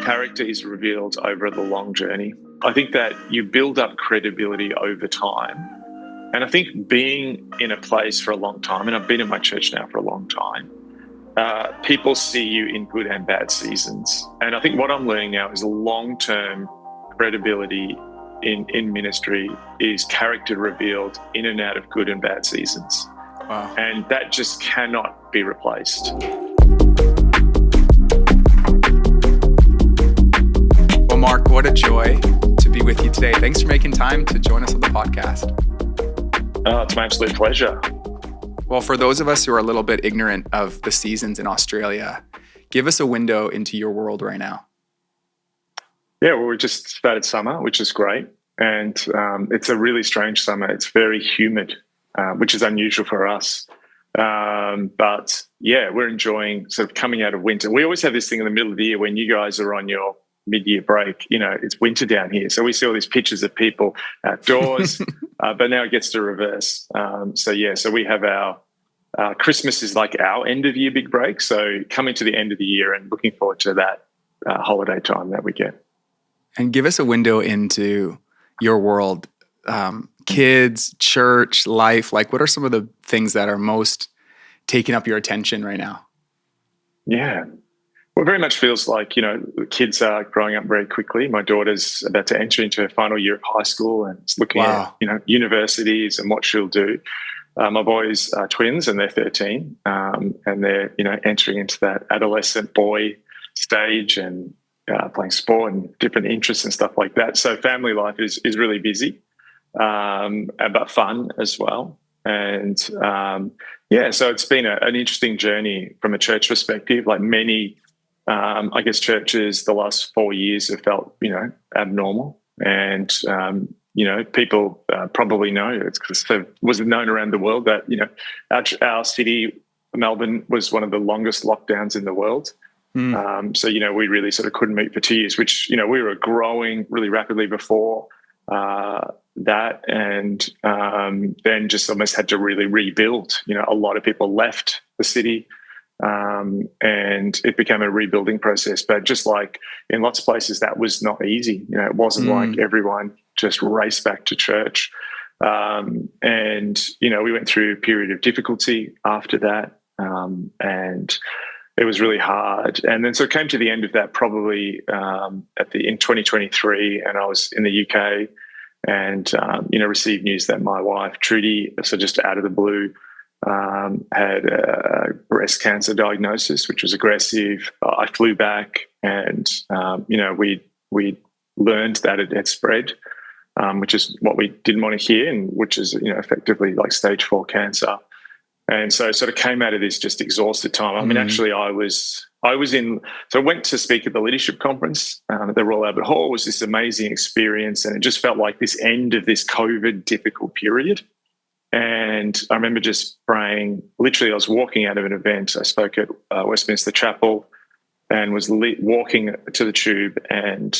character is revealed over the long journey. I think that you build up credibility over time. And I think being in a place for a long time, and I've been in my church now for a long time, people see you in good and bad seasons. And I think what I'm learning now is long-term credibility in ministry is character revealed in and out of good and bad seasons. Wow. And that just cannot be replaced. Well, Mark, what a joy to be with you today. Thanks for making time to join us on the podcast. It's my absolute pleasure. Well, for those of us who are a little bit ignorant of the seasons in Australia, give us a window into your world right now. Yeah, well, we just started summer, which is great. And it's a really strange summer. It's very humid, which is unusual for us. But yeah, we're enjoying sort of coming out of winter. We always have this thing in the middle of the year when you guys are on your mid-year break, it's winter down here. So we see all these pictures of people outdoors, but now it gets to reverse. So we have our Christmas is like our end of year big break. So coming to the end of the year and looking forward to that holiday time that we get. And give us a window into your world, kids, church, life. Like, what are some of the things that are most taking up your attention right now? Yeah. Well, it very much feels like, kids are growing up very quickly. My daughter's about to enter into her final year of high school and is looking at, universities and what she'll do. My boys are twins and they're 13, and they're, entering into that adolescent boy stage and playing sport and different interests and stuff like that. So family life is really busy, but fun as well. And so it's been an interesting journey from a church perspective. Like many, churches the last 4 years have felt, abnormal. And, people probably know it's because it was known around the world that, our city, Melbourne, was one of the longest lockdowns in the world. So, we really sort of couldn't meet for 2 years, which, we were growing really rapidly before that. And then just almost had to really rebuild. A lot of people left the city. And it became a rebuilding process. But just like in lots of places, that was not easy. It wasn't like everyone just raced back to church. We went through a period of difficulty after that. And it was really hard. And then so it came to the end of that probably in 2023, and I was in the UK and, received news that my wife, Trudy, so just out of the blue, had a breast cancer diagnosis, which was aggressive. I flew back and, we learned that it had spread, which is what we didn't want to hear, and which is, effectively like stage 4 cancer. And so sort of came out of this just exhausted time. I mean, actually I went to speak at the leadership conference at the Royal Albert Hall. It was this amazing experience. And it just felt like this end of this COVID difficult period. And I remember just praying. Literally, I was walking out of an event. I spoke at Westminster Chapel and was walking to the tube and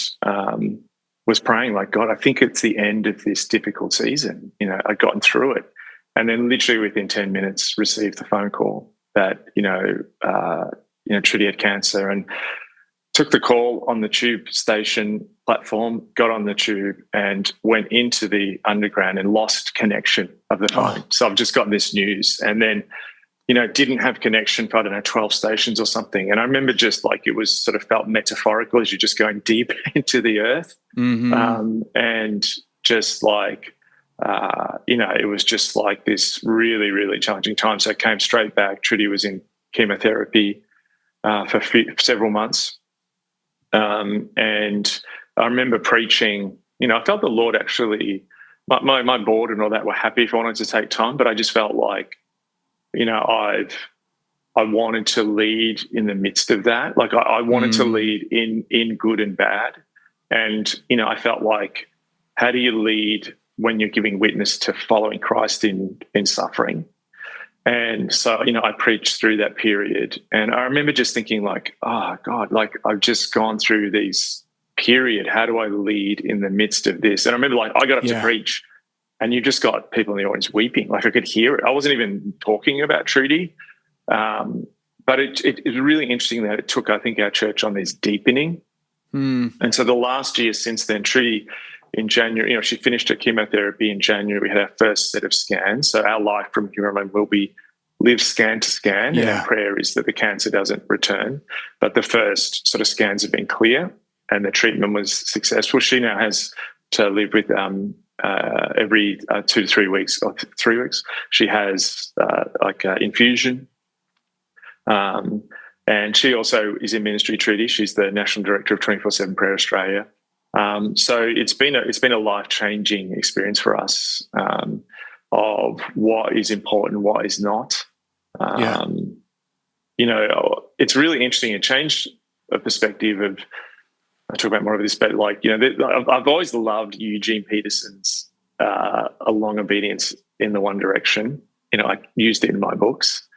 was praying like, God, I think it's the end of this difficult season. I'd gotten through it. And then literally within 10 minutes received the phone call that, Trudy had cancer, and took the call on the tube station platform, got on the tube and went into the underground and lost connection of the phone. So I've just got this news, and then, didn't have connection for, 12 stations or something. And I remember just like it was sort of felt metaphorical as you're just going deep into the earth. And just like, it was just like this really, really challenging time. So I came straight back. Trudy was in chemotherapy for several months. And I remember preaching, I felt the Lord actually, my board and all that were happy if I wanted to take time, but I just felt like, I wanted to lead in the midst of that. Like I wanted to lead in good and bad. And, I felt like, how do you lead when you're giving witness to following Christ in suffering? And so, I preached through that period, and I remember just thinking like, oh God, like I've just gone through this period. How do I lead in the midst of this? And I remember like, I got up to preach, and you just got people in the audience weeping. Like I could hear it. I wasn't even talking about Trudy. But it was really interesting that it took, I think, our church on this deepening And so the last year since then, Trudy, in January, she finished her chemotherapy in January. We had our first set of scans. So our life from here on will be live scan to scan. And our prayer is that the cancer doesn't return. But the first sort of scans have been clear and the treatment was successful. She now has to live with every 2 to 3 weeks, or 3 weeks. She has infusion. And she also is in ministry, Trudy. She's the National Director of 24/7 Prayer Australia. So it's been a life-changing experience for us of what is important, what is not. It's really interesting. It changed a perspective of, I'll talk about more of this, but I've always loved Eugene Peterson's A Long Obedience in the One Direction. I used it in my books.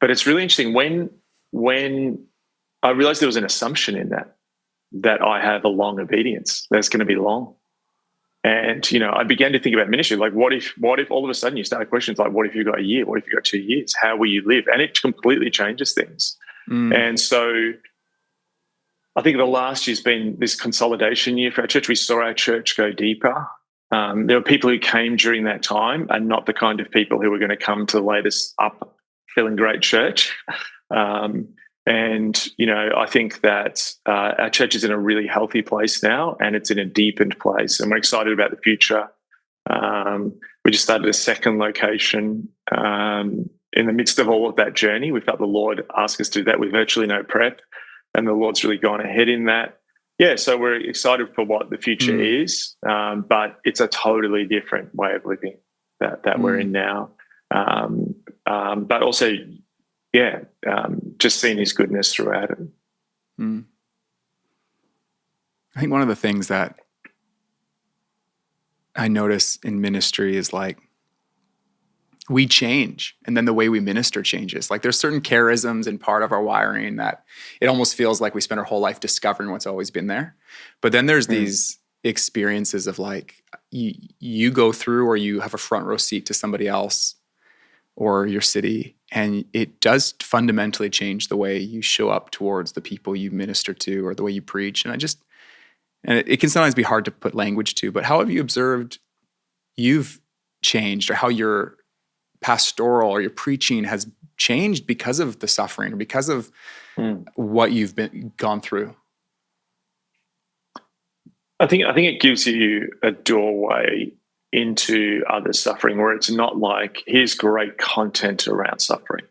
But it's really interesting when I realized there was an assumption in that I have a long obedience, that's going to be long. And, I began to think about ministry, like what if all of a sudden you start questions like, what if you've got a year? What if you've got 2 years? How will you live? And it completely changes things. And so I think the last year's been this consolidation year for our church. We saw our church go deeper. There were people who came during that time and not the kind of people who were going to come to the latest up feeling great church. I think that our church is in a really healthy place now, and it's in a deepened place, and we're excited about the future. We just started a second location in the midst of all of that journey. We felt the Lord asked us to do that with virtually no prep, and the Lord's really gone ahead in that. Yeah, so we're excited for what the future is, but it's a totally different way of living that we're in now. But also, just seeing his goodness throughout it. I think one of the things that I notice in ministry is we change, and then the way we minister changes. There's certain charisms and part of our wiring that it almost feels like we spend our whole life discovering what's always been there. But then there's these experiences of you go through, or you have a front row seat to somebody else or your city, and it does fundamentally change the way you show up towards the people you minister to or the way you preach. And it can sometimes be hard to put language to, but how have you observed you've changed, or how your pastoral or your preaching has changed because of the suffering or because of what you've gone through? I think it gives you a doorway into other suffering, where it's not like, here's great content around suffering.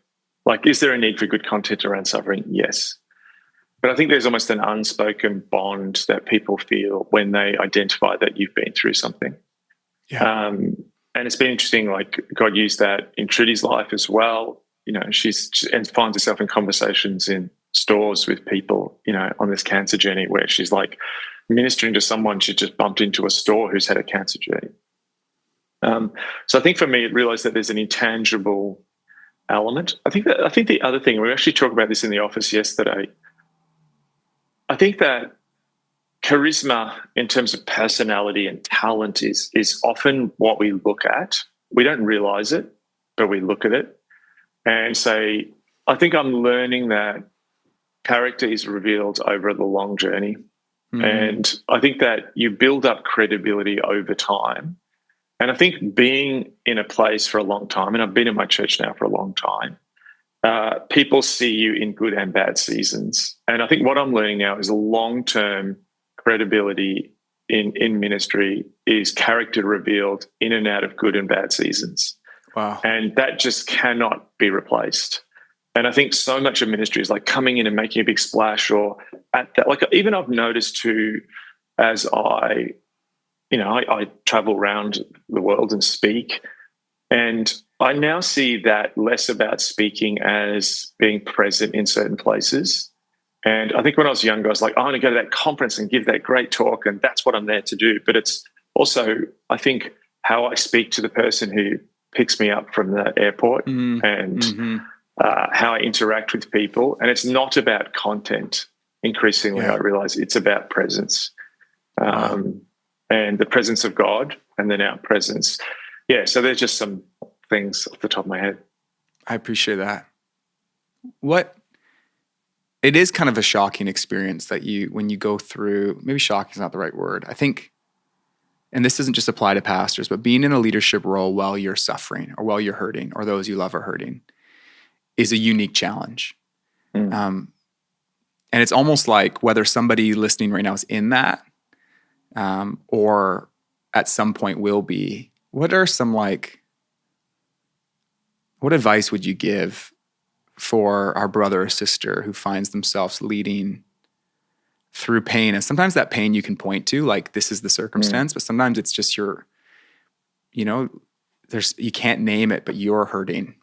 Is there a need for good content around suffering? Yes. But I think there's almost an unspoken bond that people feel when they identify that you've been through something. Yeah. And it's been interesting, God used that in Trudy's life as well. She finds herself in conversations in stores with people, on this cancer journey, where she's ministering to someone she just bumped into a store who's had a cancer journey. So I think for me, it realized that there's an intangible element. I think the other thing, we actually talked about this in the office yesterday, I think that charisma in terms of personality and talent is often what we look at. We don't realize it, but we look at it and say, I think I'm learning that character is revealed over the long journey. And I think that you build up credibility over time. And I think being in a place for a long time, and I've been in my church now for a long time, people see you in good and bad seasons. And I think what I'm learning now is a long-term credibility in ministry is character revealed in and out of good and bad seasons. Wow. And that just cannot be replaced. And I think so much of ministry is coming in and making a big splash, or at that, even I've noticed too, as I travel around the world and speak, and I now see that less about speaking as being present in certain places. And I think when I was younger, I was I want to go to that conference and give that great talk, and that's what I'm there to do. But it's also, I think, how I speak to the person who picks me up from the airport and how I interact with people. And it's not about content. Increasingly, I realize it's about presence. And the presence of God, and then our presence. Yeah, so there's just some things off the top of my head. I appreciate that. What it is kind of a shocking experience that when you go through, maybe shocking is not the right word. I think, and this doesn't just apply to pastors, but being in a leadership role while you're suffering or while you're hurting or those you love are hurting is a unique challenge. And it's almost like whether somebody listening right now is in that or at some point will be, what advice would you give for our brother or sister who finds themselves leading through pain? And sometimes that pain you can point to, like this is the circumstance, but sometimes it's just you can't name it, but you're hurting.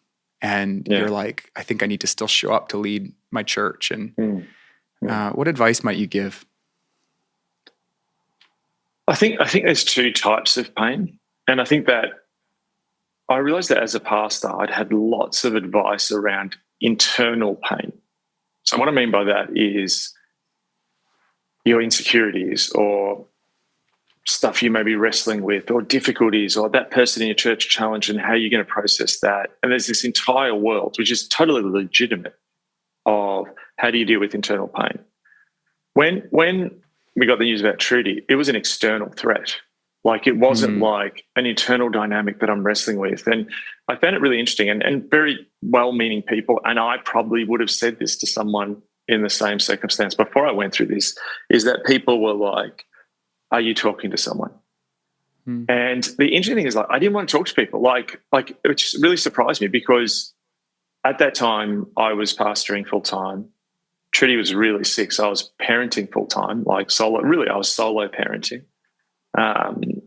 And you're like, I think I need to still show up to lead my church. And what advice might you give? I think there's two types of pain. And I think that I realized that as a pastor, I'd had lots of advice around internal pain. So what I mean by that is your insecurities or stuff you may be wrestling with or difficulties or that person in your church challenge and how you're going to process that. And there's this entire world, which is totally legitimate, of how do you deal with internal pain. When we got the news about Trudy, it was an external threat. Like it wasn't like an internal dynamic that I'm wrestling with. And I found it really interesting and very well-meaning people, and I probably would have said this to someone in the same circumstance before I went through this, is that people were like, are you talking to someone? And the interesting thing is, like, I didn't want to talk to people. Like it just really surprised me because at that time I was pastoring full-time. Trudy was really sick, so I was parenting full-time, like solo. Really, I was solo parenting.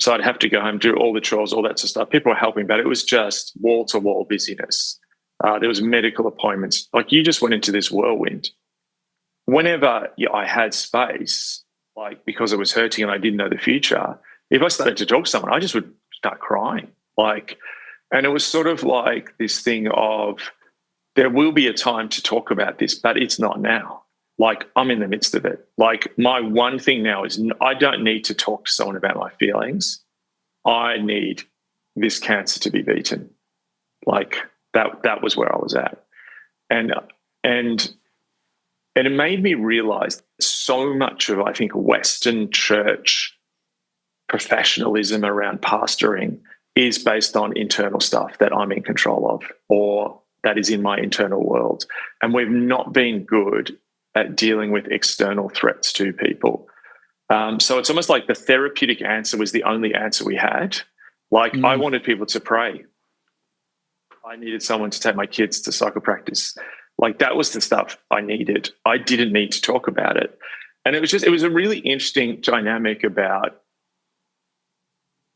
So I'd have to go home, do all the chores, all that sort of stuff. People were helping, but it was just wall-to-wall busyness. There was medical appointments. Like you just went into this whirlwind. Whenever I had space, like because it was hurting and I didn't know the future, if I started to talk to someone, I just would start crying. And it was sort of like this thing of there will be a time to talk about this, but it's not now. Like I'm in the midst of it. Like my one thing now is I don't need to talk to someone about my feelings. I need this cancer to be beaten. Like that was where I was at. And it made me realize so much of, I think, Western church professionalism around pastoring is based on internal stuff that I'm in control of or that is in my internal world. And we've not been good at dealing with external threats to people. So it's almost like the therapeutic answer was the only answer we had. Like I wanted people to pray. I needed someone to take my kids to soccer practice. Like that was the stuff I needed. I didn't need to talk about it. And it was a really interesting dynamic about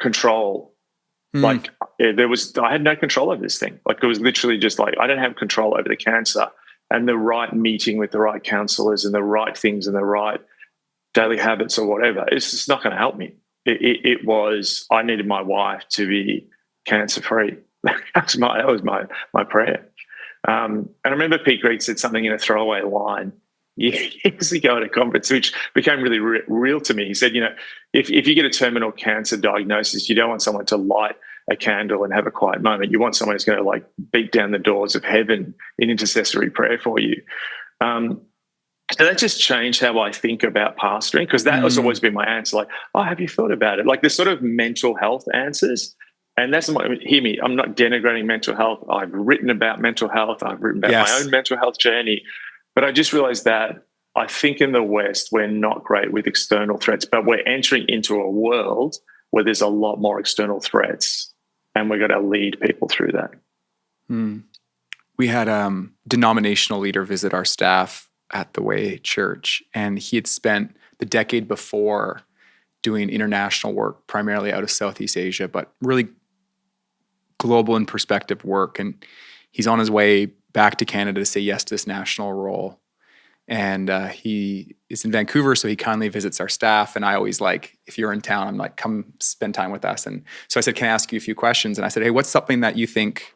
control. Like I had no control over this thing. Like it was literally just like, I don't have control over the cancer, and the right meeting with the right counselors and the right things and the right daily habits or whatever, it's just not going to help me. It was, I needed my wife to be cancer-free. that was my prayer. And I remember Pete Greig said something in a throwaway line years ago at a conference, which became really real to me. He said, if you get a terminal cancer diagnosis, you don't want someone to light a candle and have a quiet moment. You want someone who's going to like beat down the doors of heaven in intercessory prayer for you. So that just changed how I think about pastoring, because that has always been my answer. Like, oh, have you thought about it? Like the sort of mental health answers. And that's not, hear me, I'm not denigrating mental health. I've written about mental health. I've written about my own mental health journey. But I just realized that I think in the West, we're not great with external threats, but we're entering into a world where there's a lot more external threats, and we're going to lead people through that. We had a denominational leader visit our staff at the Way Church, and he had spent the decade before doing international work, primarily out of Southeast Asia, but really global in perspective work. And he's on his way back to Canada to say yes to this national role. And he is in Vancouver, so he kindly visits our staff. And I always like, if you're in town, I'm like, come spend time with us. And so I said, can I ask you a few questions? And I said, hey, what's something that you think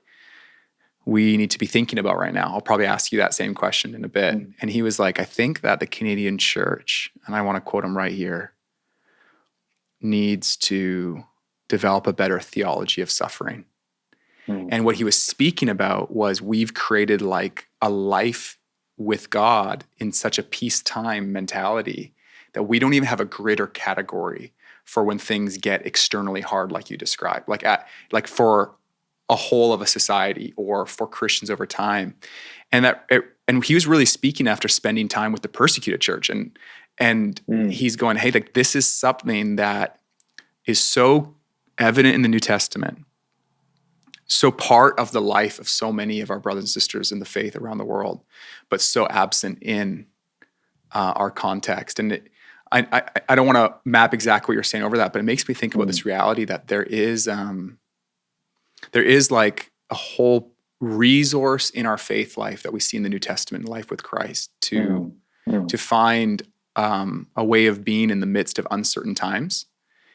we need to be thinking about right now? I'll probably ask you that same question in a bit. And he was like, I think that the Canadian church, and I want to quote him right here, needs to develop a better theology of suffering. And what he was speaking about was we've created like a life with God in such a peacetime mentality that we don't even have a grid or category for when things get externally hard, like you described, like for a whole of a society or for Christians over time. And he was really speaking after spending time with the persecuted church, and he's going, hey, like this is something that is so evident in the New Testament, so part of the life of so many of our brothers and sisters in the faith around the world, but so absent in our context. And I don't want to map exactly what you're saying over that, but it makes me think about this reality that there is like a whole resource in our faith life that we see in the New Testament, life with Christ, to find a way of being in the midst of uncertain times,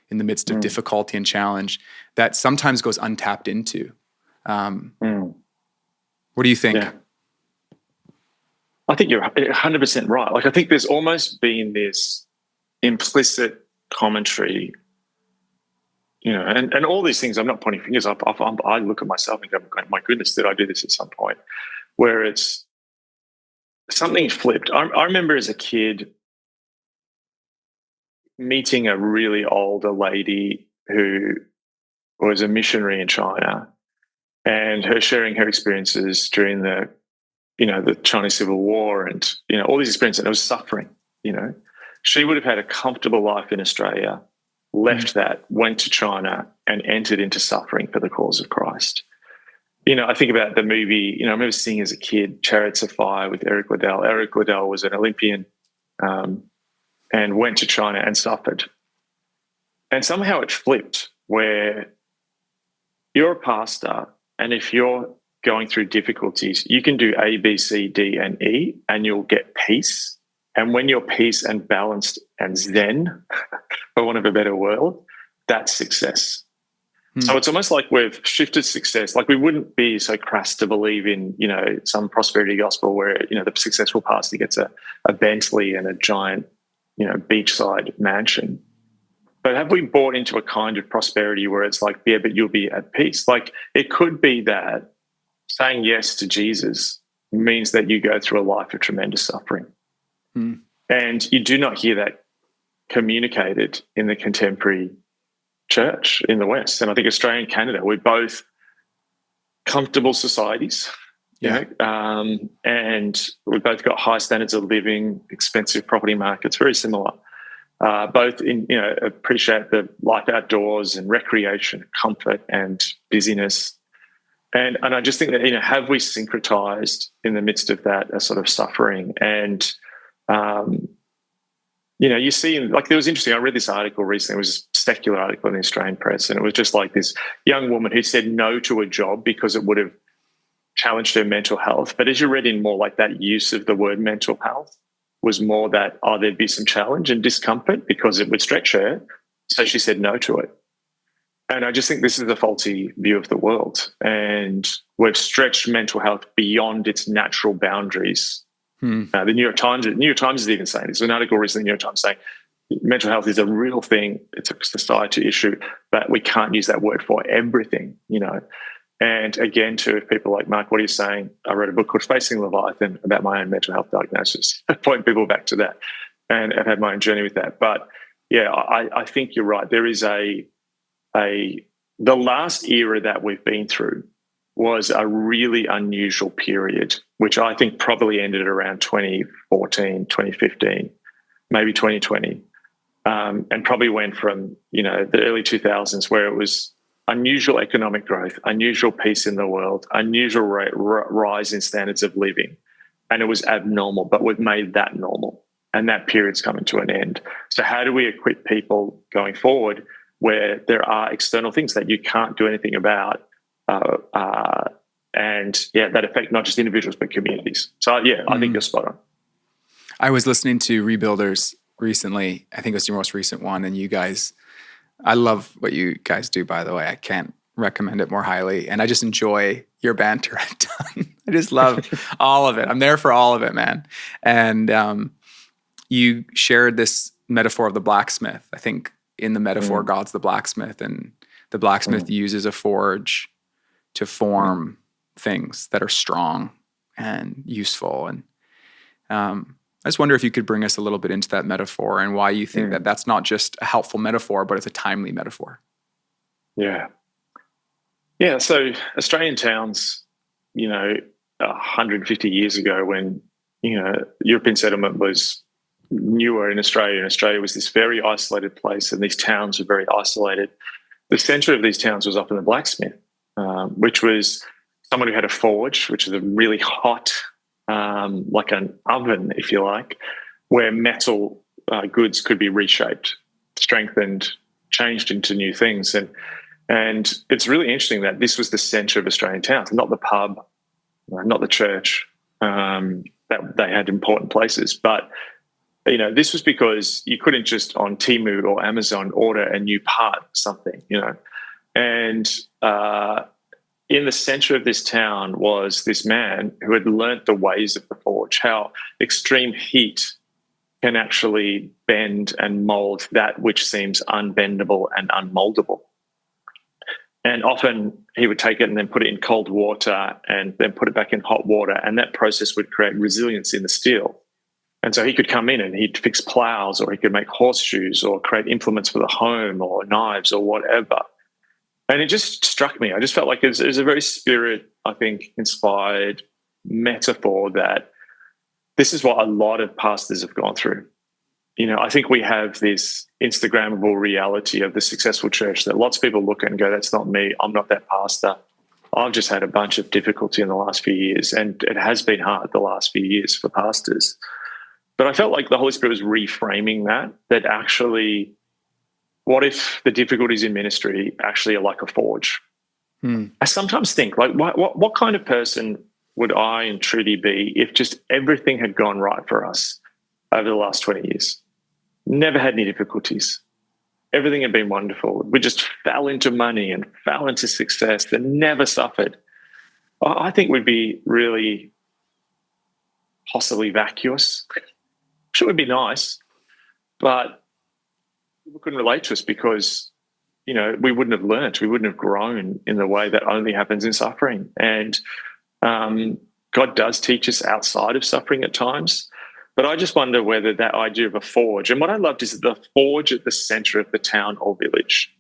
in the midst of difficulty and challenge that sometimes goes untapped into. What do you think? Yeah. I think you're 100% right. Like, I think there's almost been this implicit commentary, and all these things. I'm not pointing fingers. I look at myself and go, my goodness, did I do this at some point? Where it's something flipped. I remember as a kid meeting a really older lady who was a missionary in China, and her sharing her experiences during the Chinese Civil War and, all these experiences, and it was suffering, She would have had a comfortable life in Australia, left that, went to China and entered into suffering for the cause of Christ. I think about the movie, I remember seeing as a kid, Chariots of Fire with Eric Liddell. Eric Liddell was an Olympian and went to China and suffered. And somehow it flipped where you're a pastor, and if you're going through difficulties, you can do A, B, C, D, and E, and you'll get peace. And when you're peace and balanced and zen, for want of a better word, that's success. So it's almost like we've shifted success. Like, we wouldn't be so crass to believe in, some prosperity gospel where, the successful pastor gets a Bentley and a giant, beachside mansion. But have we bought into a kind of prosperity where it's like, yeah, but you'll be at peace? Like, it could be that saying yes to Jesus means that you go through a life of tremendous suffering. And you do not hear that communicated in the contemporary church in the West. And I think Australia and Canada, we're both comfortable societies, and we've both got high standards of living, expensive property markets, very similar. Both in, appreciate the life outdoors and recreation, comfort and busyness. And I just think that, have we syncretized in the midst of that a sort of suffering? And, you see, like, there was interesting, I read this article recently, it was a secular article in the Australian press, and it was just like this young woman who said no to a job because it would have challenged her mental health. But as you read in more, like, that use of the word mental health was more that, there'd be some challenge and discomfort because it would stretch her. So she said no to it. And I just think this is a faulty view of the world. And we've stretched mental health beyond its natural boundaries. The New York Times is even saying, there's an article recently in the New York Times saying mental health is a real thing. It's a society issue, but we can't use that word for everything, And again, to people like Mark, what are you saying? I wrote a book called Facing Leviathan about my own mental health diagnosis. I point people back to that, and I've had my own journey with that. But yeah, I think you're right. There is the last era that we've been through was a really unusual period, which I think probably ended around 2014, 2015, maybe 2020, and probably went from, the early 2000s where it was unusual economic growth, unusual peace in the world, unusual rise in standards of living, and it was abnormal, but we've made that normal, and that period's coming to an end. So how do we equip people going forward where there are external things that you can't do anything about, that affect not just individuals but communities? So I think you're spot on. I was listening to Rebuilders recently. I think it was your most recent one, and you guys, I love what you guys do, by the way. I can't recommend it more highly. And I just enjoy your banter a ton. I just love all of it. I'm there for all of it, man. And you shared this metaphor of the blacksmith. I think in the metaphor, God's the blacksmith, and the blacksmith uses a forge to form things that are strong and useful. I just wonder if you could bring us a little bit into that metaphor and why you think that that's not just a helpful metaphor, but it's a timely metaphor. Yeah. Yeah. So Australian towns, 150 years ago when, European settlement was newer in Australia, and Australia was this very isolated place, and these towns were very isolated. The centre of these towns was often the blacksmith, which was someone who had a forge, which is a really hot, like an oven, if you like, where metal goods could be reshaped, strengthened, changed into new things. And it's really interesting that this was the centre of Australian towns, not the pub, not the church, that they had important places. But, this was because you couldn't just on Temu or Amazon order a new part or something, And in the centre of this town was this man who had learnt the ways of the forge, how extreme heat can actually bend and mould that which seems unbendable and unmouldable. And often he would take it and then put it in cold water and then put it back in hot water, and that process would create resilience in the steel. And so he could come in and he'd fix plows, or he could make horseshoes, or create implements for the home, or knives, or whatever. And it just struck me. I just felt like it was a very spirit, I think, inspired metaphor that this is what a lot of pastors have gone through. I think we have this Instagrammable reality of the successful church that lots of people look at and go, that's not me. I'm not that pastor. I've just had a bunch of difficulty in the last few years, and it has been hard the last few years for pastors. But I felt like the Holy Spirit was reframing that actually, what if the difficulties in ministry actually are like a forge? I sometimes think, like, what kind of person would I and Trudy be if just everything had gone right for us over the last 20 years? Never had any difficulties. Everything had been wonderful. We just fell into money and fell into success and never suffered. I think we'd be really possibly vacuous. Sure, it would be nice, but people couldn't relate to us because, we wouldn't have learnt, we wouldn't have grown in the way that only happens in suffering. And God does teach us outside of suffering at times. But I just wonder whether that idea of a forge, and what I loved is the forge at the centre of the town or village.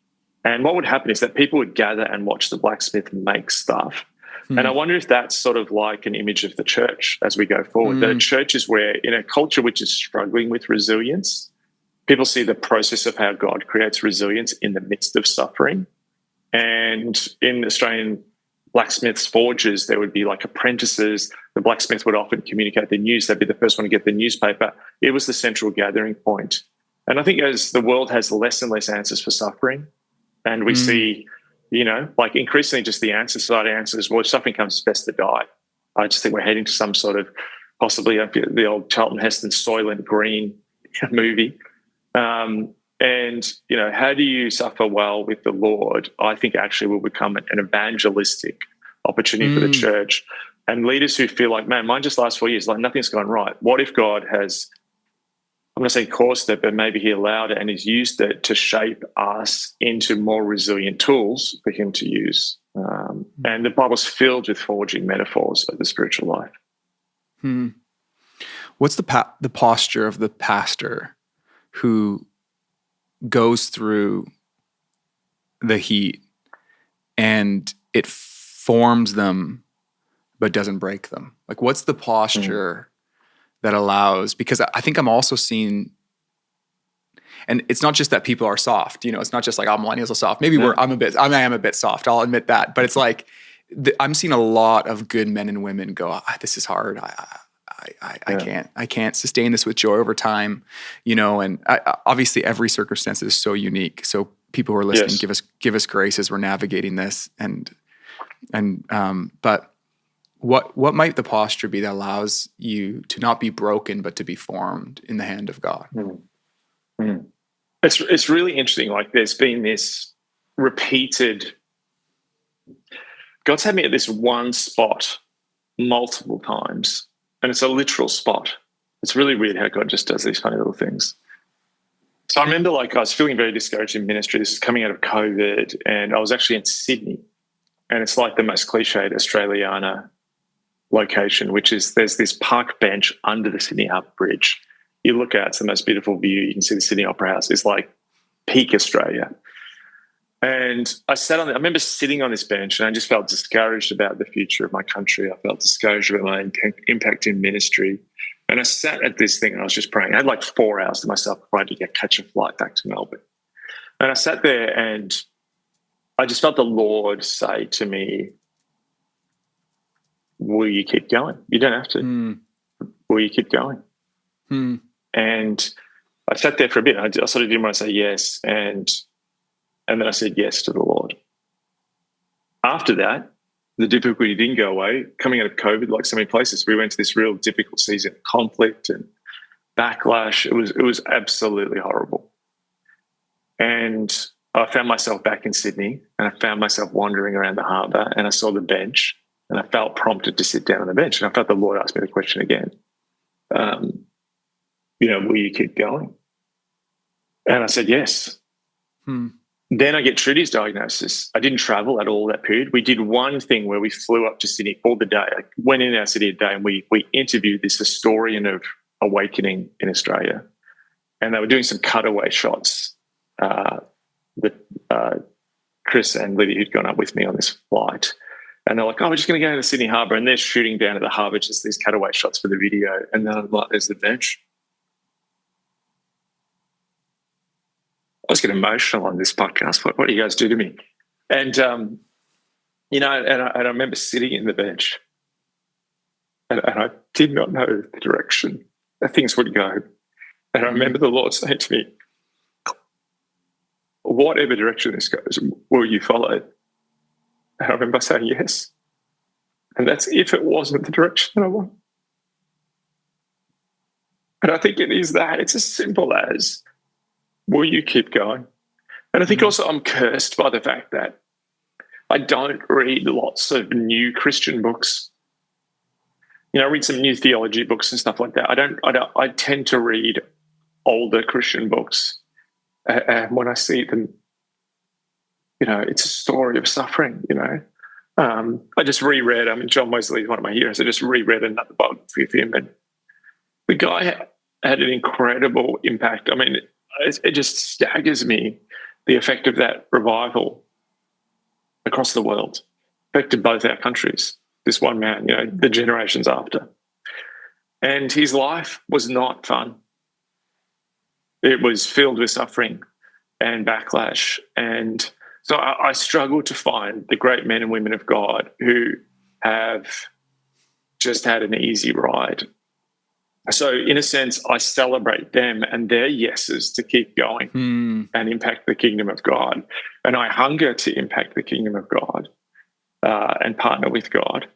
And what would happen is that people would gather and watch the blacksmith make stuff. And I wonder if that's sort of like an image of the church as we go forward, that a church is where, in a culture which is struggling with resilience, people see the process of how God creates resilience in the midst of suffering. And in Australian blacksmiths' forges, there would be like apprentices. The blacksmith would often communicate the news. They'd be the first one to get the newspaper. It was the central gathering point. And I think as the world has less and less answers for suffering, and we see, like increasingly just the society answers, well, if suffering comes, it's best to die. I just think we're heading to some sort of possibly the old Charlton Heston Soylent Green movie. And, how do you suffer well with the Lord? I think actually will become an evangelistic opportunity for the church. And leaders who feel like, man, mine just last 4 years, like nothing's gone right. What if God has, I'm going to say caused it, but maybe he allowed it and he's used it to shape us into more resilient tools for him to use. And the Bible's filled with forging metaphors of the spiritual life. What's the posture of the pastor who goes through the heat and it forms them but doesn't break them? Like, what's the posture that allows, because I think I'm also seeing, and it's not just that people are soft, it's not just like, millennials are soft. Maybe I am a bit soft. I'll admit that. But it's like, I'm seeing a lot of good men and women go, this is hard. I can't sustain this with joy over time, and obviously every circumstance is so unique. So people who are listening, give us grace as we're navigating this. But what might the posture be that allows you to not be broken, but to be formed in the hand of God? It's really interesting. Like there's been this repeated, God's had me at this one spot multiple times, and it's a literal spot. It's really weird how God just does these funny little things. So I remember I was feeling very discouraged in ministry. This is coming out of COVID, and I was actually in Sydney, and it's like the most cliched Australiana location, which is there's this park bench under the Sydney Harbour Bridge. You look out, it's the most beautiful view. You can see the Sydney Opera House. It's like peak Australia. And I remember sitting on this bench, and I just felt discouraged about the future of my country. I felt discouraged about my impact in ministry. And I sat at this thing and I was just praying. I had like 4 hours to myself before I had to catch a flight back to Melbourne. And I sat there and I just felt the Lord say to me, will you keep going? You don't have to. Will you keep going? And I sat there for a bit. I sort of didn't want to say yes. And then I said yes to the Lord. After that, the difficulty didn't go away. Coming out of COVID, like so many places, we went to this real difficult season of conflict and backlash. It was absolutely horrible. And I found myself back in Sydney, and I found myself wandering around the harbour, and I saw the bench, and I felt prompted to sit down on the bench. And I felt the Lord ask me the question again, will you keep going? And I said yes. Then I get Trudy's diagnosis. I didn't travel at all that period. We did one thing where we flew up to Sydney for the day. I went in our city a day, and we interviewed this historian of awakening in Australia. And they were doing some cutaway shots with Chris and Lydia, who'd gone up with me on this flight. And they're like, we're just going to go to Sydney Harbour. And they're shooting down at the harbour, just these cutaway shots for the video. And then I'm like, there's the bench. I was getting emotional on this podcast. What do you guys do to me? And, and I remember sitting in the bench, and I did not know the direction that things would go. And I remember the Lord saying to me, whatever direction this goes, will you follow it? And I remember saying yes. And that's if it wasn't the direction that I want. And I think it is that. It's as simple as, will you keep going? And I think also I'm cursed by the fact that I don't read lots of new Christian books. I read some new theology books and stuff like that. I tend to read older Christian books. And when I see them, it's a story of suffering, I just reread, John Wesley is one of my heroes. I just reread another biography of him. And the guy had an incredible impact. It just staggers me, the effect of that revival across the world, affected both our countries. This one man, the generations after. And his life was not fun. It was filled with suffering and backlash. And so I struggle to find the great men and women of God who have just had an easy ride. So in a sense, I celebrate them and their yeses to keep going and impact the kingdom of God. And I hunger to impact the kingdom of God and partner with God.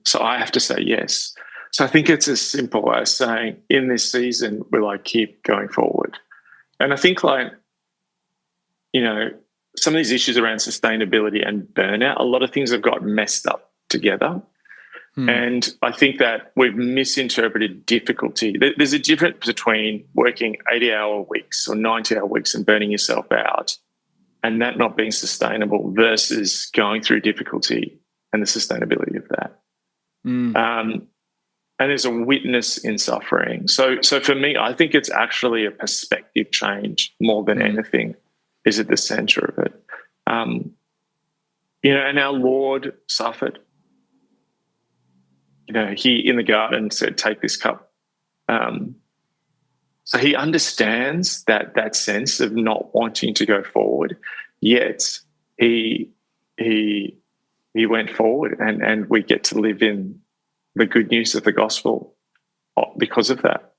So I have to say yes. So I think it's as simple as saying, in this season, will I keep going forward? And I think some of these issues around sustainability and burnout, a lot of things have got messed up together. And I think that we've misinterpreted difficulty. There's a difference between working 80-hour weeks or 90-hour weeks and burning yourself out and that not being sustainable versus going through difficulty and the sustainability of that. And there's a witness in suffering. So for me, I think it's actually a perspective change more than anything is at the center of it. And our Lord suffered. He in the garden said, take this cup. So he understands that sense of not wanting to go forward, yet he went forward and we get to live in the good news of the gospel because of that.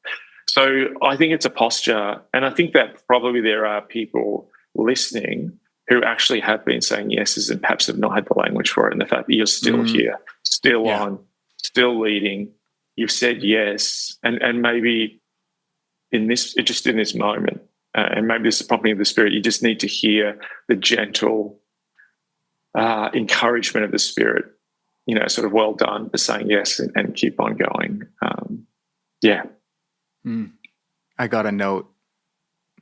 So I think it's a posture, and I think that probably there are people listening who actually have been saying yeses and perhaps have not had the language for it, and the fact that you're still here, still on, still leading, you've said yes, and maybe in this moment, and maybe this is prompting of the Spirit, you just need to hear the gentle encouragement of the Spirit, sort of well done for saying yes and keep on going. I got a note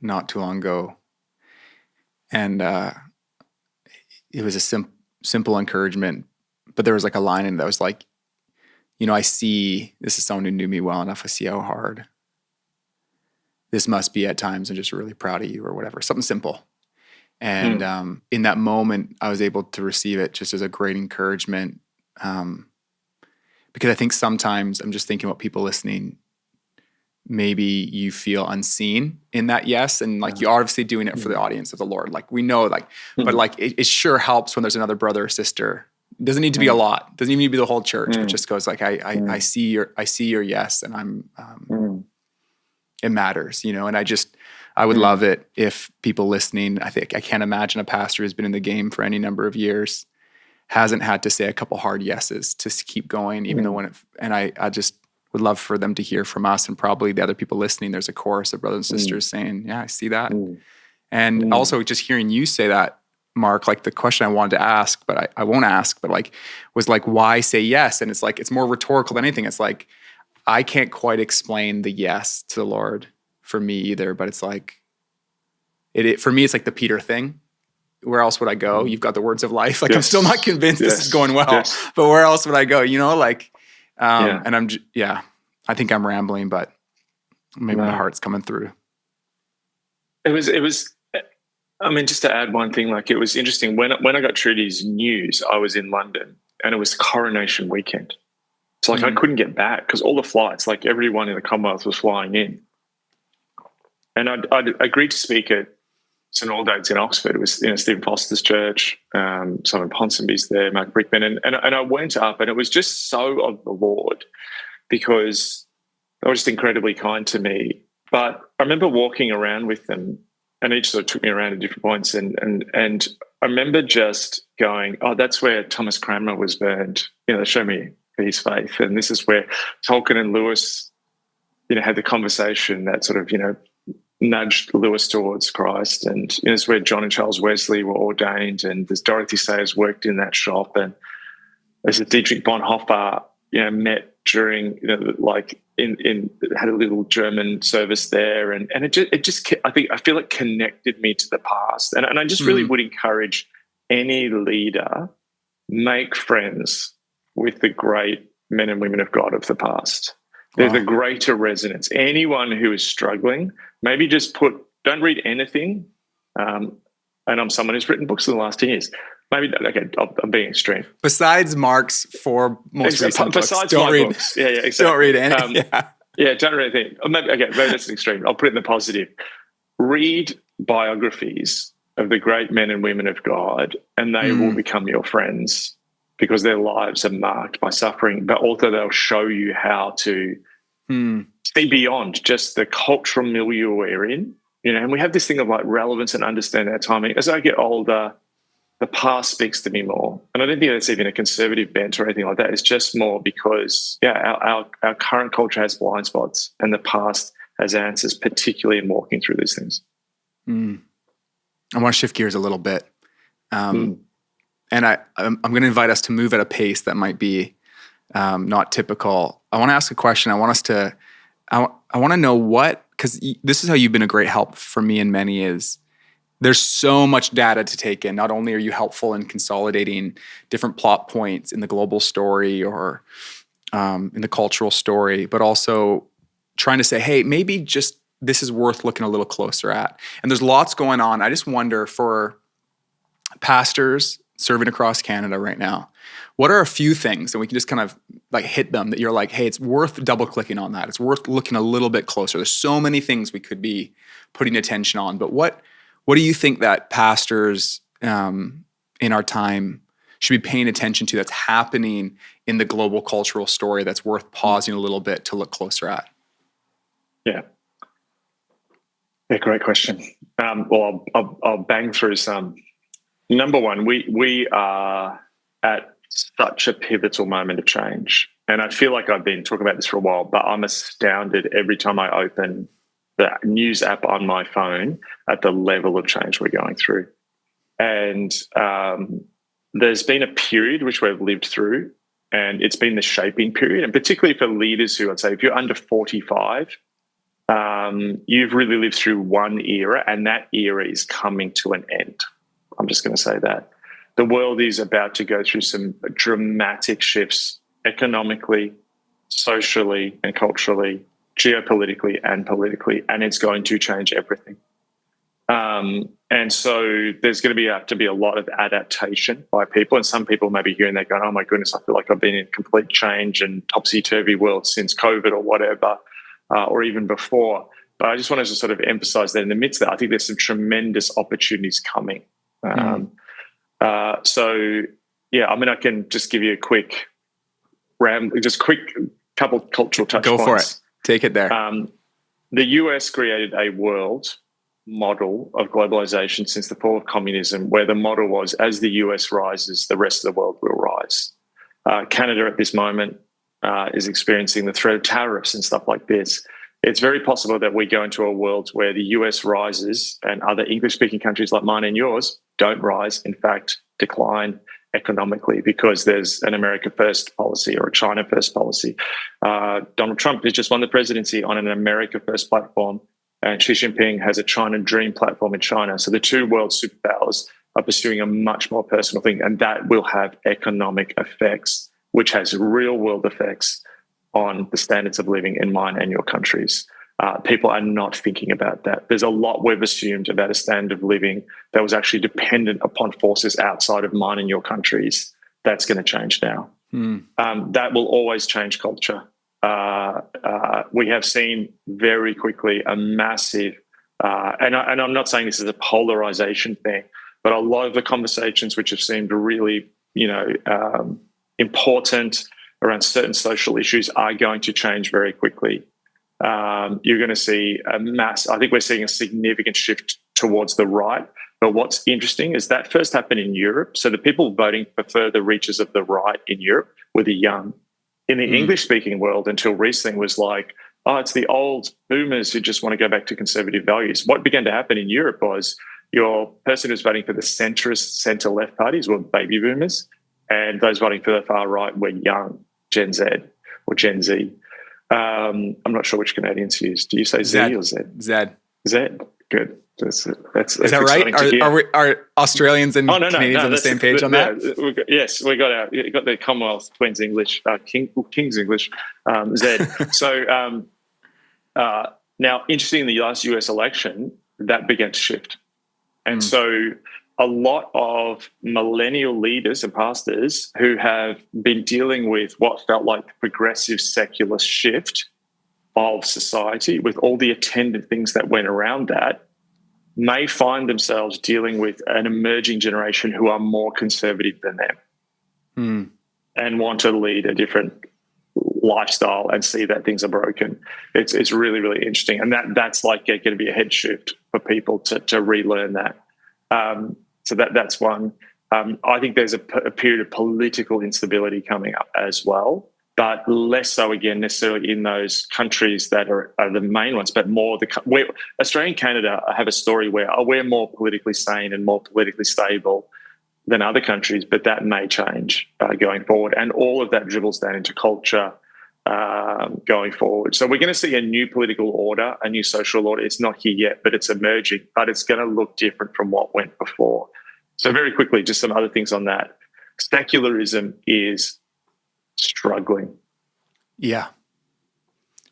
not too long ago, and it was a simple encouragement, but there was like a line in it that was like, I see this is someone who knew me well enough. I see how hard this must be at times. I'm just really proud of you or whatever, something simple. And in that moment, I was able to receive it just as a great encouragement. Because I think sometimes I'm just thinking about people listening. Maybe you feel unseen in that yes. And like you're obviously doing it for the audience of the Lord. Like we know but like it sure helps when there's another brother or sister. It doesn't need to be a lot. It doesn't even need to be the whole church, but just goes like, I see your yes. And I'm, it matters, and I would love it if people listening, I can't imagine a pastor who's been in the game for any number of years hasn't had to say a couple hard yeses to keep going, even though I just would love for them to hear from us and probably the other people listening. There's a chorus of brothers and sisters saying, yeah, I see that. And also just hearing you say that, Mark, like the question I wanted to ask, but I won't ask, but like, was like, why say yes? And it's like, it's more rhetorical than anything. It's like, I can't quite explain the yes to the Lord for me either, but it's like, for me, it's like the Peter thing. Where else would I go? You've got the words of life. Like I'm still not convinced this is going well, but where else would I go? And I think I'm rambling, but maybe my heart's coming through. It was, I mean, just to add one thing, like it was interesting when I got Trudy's news, I was in London and it was coronation weekend. So like I couldn't get back because all the flights, like everyone in the Commonwealth was flying in. And I'd agreed to speak at St Aldate's in Oxford. It was Stephen Foster's church, Simon Ponsonby's there, Mark Brickman. And I went up and it was just so of the Lord because they were just incredibly kind to me. But I remember walking around with them and each sort of took me around at different points. And I remember just going, oh, that's where Thomas Cranmer was burned. They showed me his faith. And this is where Tolkien and Lewis, had the conversation that sort of, nudged Lewis towards Christ. And it's where John and Charles Wesley were ordained. And there's Dorothy Sayers worked in that shop. And there's a Dietrich Bonhoeffer, met during, had a little German service there. And it just, I feel it connected me to the past. And I just really would encourage any leader, make friends with the great men and women of God of the past. There's a greater resonance. Anyone who is struggling, maybe just don't read anything. And I'm someone who's written books in the last 10 years. Maybe, okay, I'm being extreme. Besides Mark's 4 most recent books. Don't read books. Yeah, exactly. Don't read any. Don't read anything. Maybe that's an extreme. I'll put it in the positive. Read biographies of the great men and women of God, and they will become your friends because their lives are marked by suffering, but also they'll show you how to see beyond just the cultural milieu we're in. And we have this thing of like relevance and understanding our timing. As I get older, the past speaks to me more. And I don't think that's even a conservative bent or anything like that. It's just more because, our current culture has blind spots and the past has answers, particularly in walking through these things. I want to shift gears a little bit. And I'm going to invite us to move at a pace that might be not typical. I want to ask a question. I want to know because this is how you've been a great help for me and many is there's so much data to take in. Not only are you helpful in consolidating different plot points in the global story or in the cultural story, but also trying to say, hey, maybe just this is worth looking a little closer at. And there's lots going on. I just wonder for pastors serving across Canada right now, what are a few things, and we can just kind of like hit them that you're like, hey, it's worth double clicking on that. It's worth looking a little bit closer. There's so many things we could be putting attention on, but what do you think that pastors in our time should be paying attention to that's happening in the global cultural story that's worth pausing a little bit to look closer at? Yeah, great question. Well, I'll bang through some. Number one, we are at such a pivotal moment of change. And I feel like I've been talking about this for a while, but I'm astounded every time I open the news app on my phone at the level of change we're going through. And there's been a period which we've lived through, and it's been the shaping period. And particularly for leaders who, I'd say, if you're under 45, you've really lived through one era, and that era is coming to an end. I'm just going to say that. The world is about to go through some dramatic shifts economically, socially and culturally, geopolitically and politically, and it's going to change everything. And so there's going to have to be a lot of adaptation by people. And some people may be hearing that going, oh my goodness, I feel like I've been in complete change and topsy-turvy world since COVID or whatever, or even before. But I just wanted to sort of emphasize that in the midst of that, I think there's some tremendous opportunities coming. So, yeah, I mean, I can just give you a quick couple cultural touch points. Go for it. Take it there. The US created a world model of globalization since the fall of communism, where the model was, as the US rises, the rest of the world will rise. Canada at this moment is experiencing the threat of tariffs and stuff like this. It's very possible that we go into a world where the US rises and other English-speaking countries like mine and yours don't rise, in fact, decline economically, because there's an America First policy or a China First policy. Donald Trump has just won the presidency on an America First platform, and Xi Jinping has a China Dream platform in China. So the two world superpowers are pursuing a much more personal thing, and that will have economic effects, which has real world effects on the standards of living in mine and your countries. People are not thinking about that. There's a lot we've assumed about a standard of living that was actually dependent upon forces outside of mine and your countries. That's going to change now. That will always change culture. We have seen very quickly a massive, and I'm not saying this is a polarization thing, but a lot of the conversations which have seemed really, important around certain social issues are going to change very quickly. You're going to see I think we're seeing a significant shift towards the right. But what's interesting is that first happened in Europe. So the people voting for further reaches of the right in Europe were the young. In the English-speaking world, until recently, was like, oh, it's the old boomers who just want to go back to conservative values. What began to happen in Europe was your person who's voting for the centrist, centre-left parties were baby boomers, and those voting for the far right were young, Gen Z or Gen Z. I'm not sure which Canadians use. Do you say Z or Z? Z. Z. Good. That's is that right? Are Australians and Canadians on the same page on that? Yes, we got the Commonwealth Twins English, King's English, Z. So now, interesting, in the last US election, that began to shift. And so a lot of millennial leaders and pastors who have been dealing with what felt like the progressive secular shift of society, with all the attendant things that went around that, may find themselves dealing with an emerging generation who are more conservative than them and want to lead a different lifestyle and see that things are broken. It's really, really interesting. And that's like going to be a head shift for people to relearn that. So that's one. I think there's a period of political instability coming up as well, but less so, again, necessarily in those countries that are the main ones, but more where Australia and Canada have a story where we're more politically sane and more politically stable than other countries, but that may change going forward. And all of that dribbles down into culture going forward. So we're going to see a new political order, a new social order. It's not here yet, but it's emerging, but it's going to look different from what went before. So very quickly, just some other things on that. Secularism is struggling. Yeah.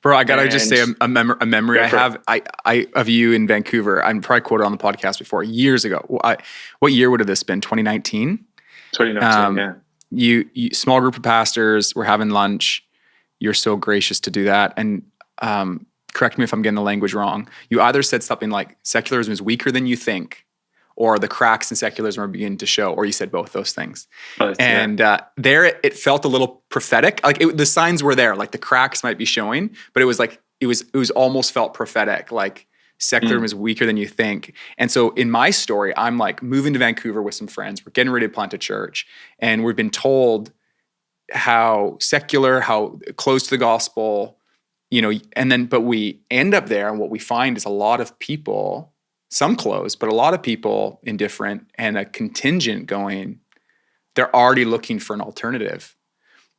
Bro, I gotta just say a memory I have I of you in Vancouver. I'm probably quoted on the podcast before years ago. What year would have this been? 2019? 2019, yeah. You small group of pastors were having lunch. You're so gracious to do that. And correct me if I'm getting the language wrong. You either said something like secularism is weaker than you think, or the cracks in secularism are beginning to show, or you said both those things. There it felt a little prophetic. Like the signs were there, like the cracks might be showing, but it was like, it was almost felt prophetic, like secularism is weaker than you think. And so in my story, I'm like moving to Vancouver with some friends. We're getting ready to plant a church, and we've been told how secular, how close to the gospel, but we end up there, and what we find is a lot of people, some close, but a lot of people indifferent, and a contingent going, they're already looking for an alternative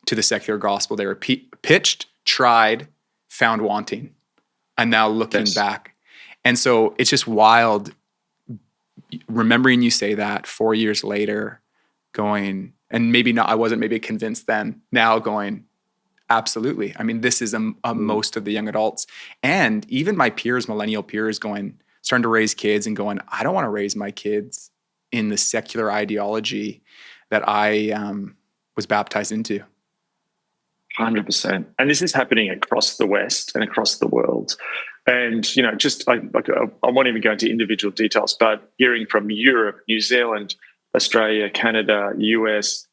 to the secular gospel. They were pitched, tried, found wanting, and now looking back. And so it's just wild remembering you say that 4 years later, going, and maybe not, I wasn't maybe convinced then, now going, Absolutely. I mean, this is most of the young adults, and even my peers, millennial peers, starting to raise kids and going, I don't want to raise my kids in the secular ideology that I was baptized into. 100%. And this is happening across the West and across the world. And, I won't even go into individual details, but hearing from Europe, New Zealand, Australia, Canada, US,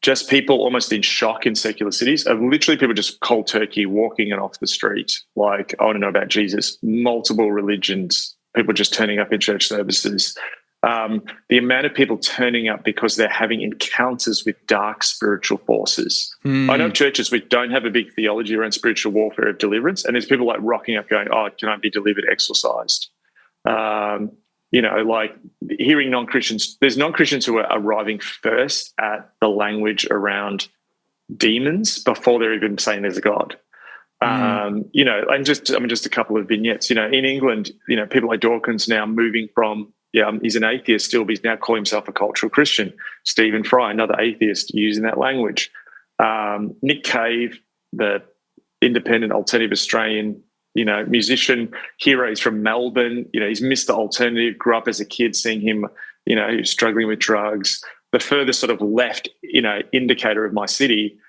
just people almost in shock in secular cities of literally people just cold turkey walking it off the street. Like, I want to know about Jesus, multiple religions, people just turning up in church services. The amount of people turning up because they're having encounters with dark spiritual forces. I know churches which don't have a big theology around spiritual warfare of deliverance, and there's people like rocking up going, oh, can I be delivered, exorcised? Like hearing non-Christians, there's non-Christians who are arriving first at the language around demons before they're even saying there's a God. And just a couple of vignettes, in England, people like Dawkins now moving from, he's an atheist still, but he's now calling himself a cultural Christian. Stephen Fry, another atheist, using that language. Nick Cave, the independent alternative Australian, musician, heroes from Melbourne. He's Mr. Alternative, grew up as a kid seeing him, who's struggling with drugs. The further sort of left, indicator of my city,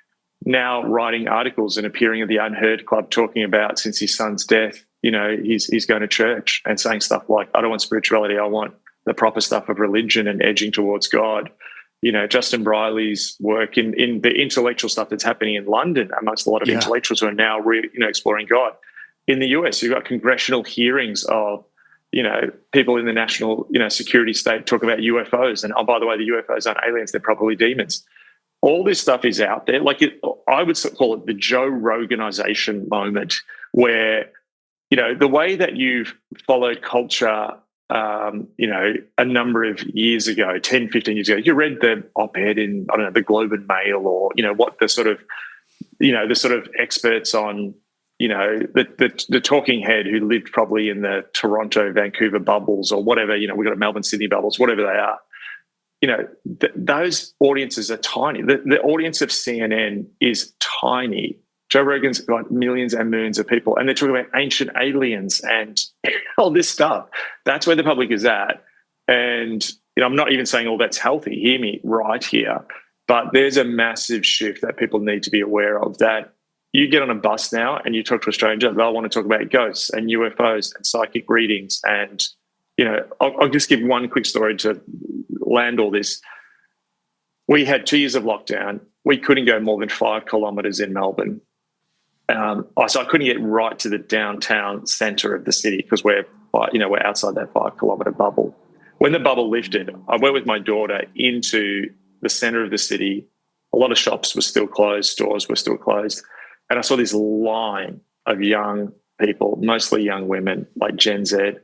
now writing articles and appearing at the Unheard Club talking about, since his son's death, he's going to church and saying stuff like, I don't want spirituality, I want the proper stuff of religion and edging towards God. Justin Briley's work in the intellectual stuff that's happening in London amongst a lot of intellectuals who are now exploring God. In the US, you've got congressional hearings of, people in the national, security state talk about UFOs. And, oh, by the way, the UFOs aren't aliens, they're probably demons. All this stuff is out there. I would call it the Joe Roganization moment, where, the way that you've followed culture, a number of years ago, 10, 15 years ago, you read the op-ed in, I don't know, the Globe and Mail, or, what the sort of experts on, the talking head who lived probably in the Toronto, Vancouver bubbles or whatever, we've got a Melbourne, Sydney bubbles, whatever they are. Those audiences are tiny. The audience of CNN is tiny. Joe Rogan's got millions and millions of people, and they're talking about ancient aliens and all this stuff. That's where the public is at. And I'm not even saying all that's healthy. Hear me right here. But there's a massive shift that people need to be aware of, that you get on a bus now and you talk to a stranger, they'll want to talk about ghosts and UFOs and psychic readings. And, I'll just give one quick story to land all this. We had 2 years of lockdown. We couldn't go more than 5 kilometres in Melbourne. So I couldn't get right to the downtown centre of the city because we're outside that 5 kilometre bubble. When the bubble lifted, I went with my daughter into the centre of the city. A lot of shops were still closed, stores were still closed. And I saw this line of young people, mostly young women, like Gen Z.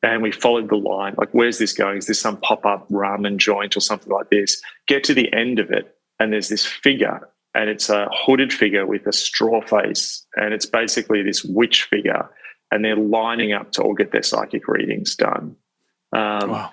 And we followed the line, like, where's this going? Is this some pop-up ramen joint or something like this? Get to the end of it, and there's this figure, and it's a hooded figure with a straw face, and it's basically this witch figure, and they're lining up to all get their psychic readings done. Wow.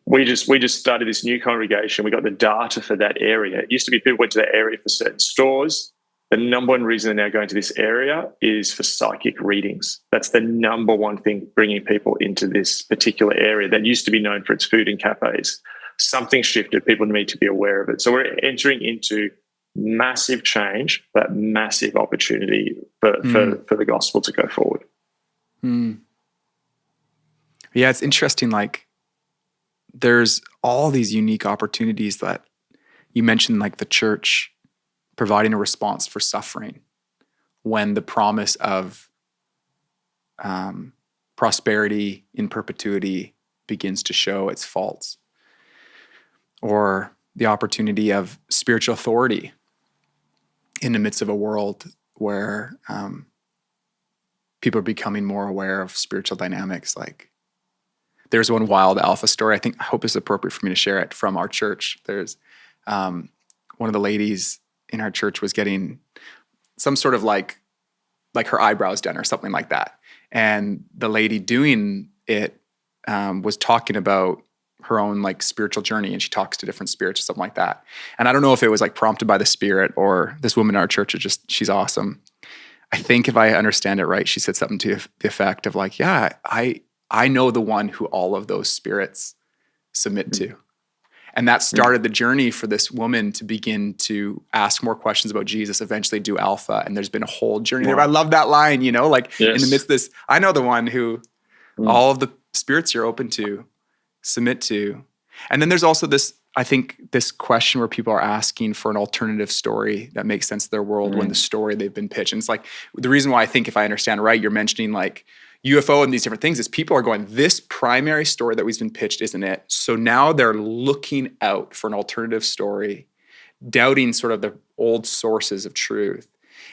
We just started this new congregation. We got the data for that area. It used to be people went to that area for certain stores. The number one reason they're now going to this area is for psychic readings. That's the number one thing bringing people into this particular area that used to be known for its food and cafes. Something shifted. People need to be aware of it. So we're entering into massive change, but massive opportunity for the gospel to go forward. Yeah, it's interesting. Like, there's all these unique opportunities that you mentioned, like the church providing a response for suffering when the promise of prosperity in perpetuity begins to show its faults, or the opportunity of spiritual authority in the midst of a world where people are becoming more aware of spiritual dynamics. Like, there's one wild alpha story. I hope it's appropriate for me to share it, from our church. There's one of the ladies in our church was getting some sort of like her eyebrows done or something like that. And the lady doing it was talking about her own like spiritual journey, and she talks to different spirits or something like that. And I don't know if it was like prompted by the Spirit or this woman in our church is just, she's awesome. I think if I understand it right, she said something to the effect of like, yeah, I know the one who all of those spirits submit to. And that started the journey for this woman to begin to ask more questions about Jesus, eventually do Alpha. And there's been a whole journey there. But I love that line, you know, like in the midst of this, I know the one who all of the spirits you're open to submit to. And then there's also this, I think, this question where people are asking for an alternative story that makes sense to their world when the story they've been pitched. And it's like, the reason why I think, if I understand right, you're mentioning like UFO and these different things is people are going, this primary story that we've been pitched isn't it. So now they're looking out for an alternative story, doubting sort of the old sources of truth.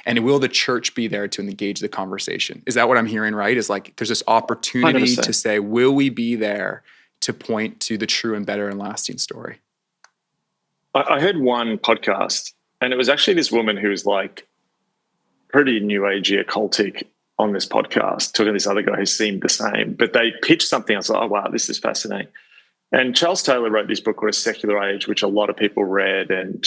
And will the church be there to engage the conversation? Is that what I'm hearing, right? Is like, there's this opportunity 100%. to say, will we be there to point to the true and better and lasting story? I heard one podcast, and it was actually this woman who was like pretty new agey, occultic on this podcast, talking to this other guy who seemed the same, but they pitched something. I was like, oh, wow, this is fascinating. And Charles Taylor wrote this book called A Secular Age, which a lot of people read, and